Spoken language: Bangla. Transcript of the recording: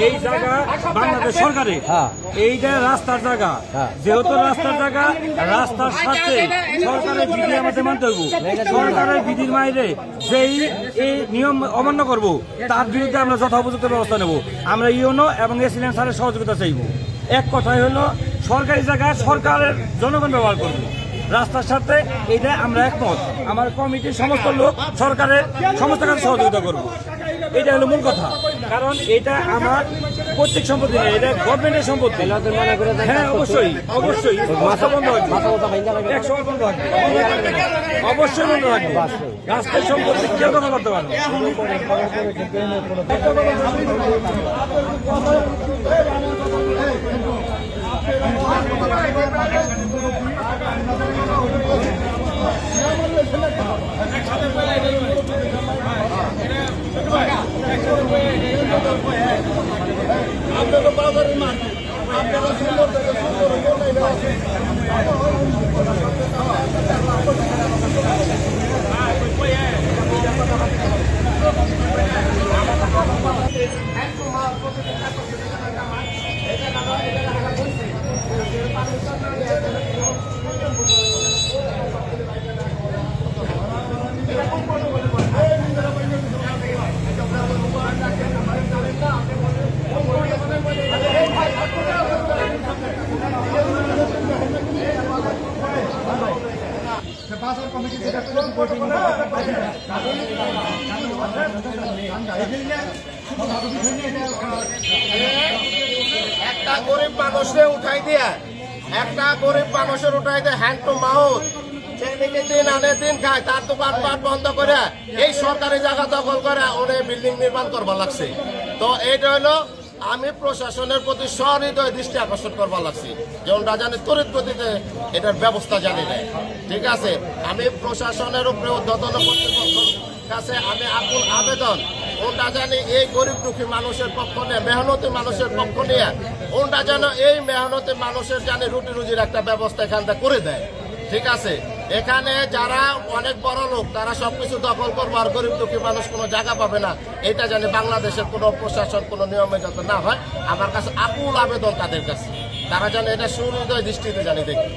এই জায়গা বাংলাদেশ সরকারের এইটা রাস্তার জায়গা, যেহেতু রাস্তার জায়গা রাস্তার সাথে সরকারের বিধি আমাদের মানতে হইব। সরকারের বিধির বাইরে যেই এই নিয়ম অমান্য করব তার বিরুদ্ধে আমরা যথোপযুক্ত ব্যবস্থা নেব। আমরা ইউনো এবং এসিলেন্স স্যারের সহযোগিতা চাইব। এক কথাই হলো সরকারি জায়গা সরকারের জনগণ ব্যবহার করবে রাস্তার সাথে, এইটা আমরা একমত। আমার কমিটির সমস্ত লোক সরকারের সমস্ত কাজে সহযোগিতা করবো, এটা হলো মূল কথা। কারণ এটা আমার পৈতৃক সম্পত্তি না, এটা গভর্নমেন্টের সম্পত্তি। হ্যাঁ অবশ্যই অবশ্যই মাথা বন্ধ থাকবে, একসময় বন্ধ থাকবে, অবশ্যই বন্ধ থাকবে। রাস্তার সম্পত্তি কেউ দখল করতে পারবে। আপনারা বাজারের মান আপনারা সুন্দর থেকে সুন্দর একটা গরিব মানুষকে উঠাই দিয়া হ্যান্ড টু মাউথ দিন আনে দিন খায়, তার দোকান পাট বন্ধ করে এই সরকারি জায়গা দখল করে ওদের বিল্ডিং নির্মাণ করবার লাগছে। তো এইটা হলো আমি প্রশাসনের প্রতি সহৃদয় দৃষ্টি আকর্ষণ করবার লাগছি, যেমন জানি তড়িৎ গতিতে এটার ব্যবস্থা জানি না। ঠিক আছে, আমি প্রশাসনের উপরে ঊর্ধ্বতন কর্তৃপক্ষের কাছে আমি আকুল আবেদন, ওটা জানি এই গরিব দুঃখী মানুষের পক্ষ নিয়ে, মেহনতি মানুষের পক্ষ নিয়ে ওটা যেন এই মেহনতি মানুষের জানি রুটি রুজির একটা ব্যবস্থা এখানটা করে দেয়। ঠিক আছে, এখানে যারা অনেক বড় লোক তারা সবকিছু দখল করবো আর গরিব দুঃখী মানুষ কোনো জায়গা পাবে না, এটা জানি বাংলাদেশের কোনো প্রশাসন কোনো নিয়মে যত না হয়। আমার কাছে আকুল আবেদন তাদের কাছে, তারা যেন এটা সুহৃদয় দৃষ্টিতে জানি দেখি।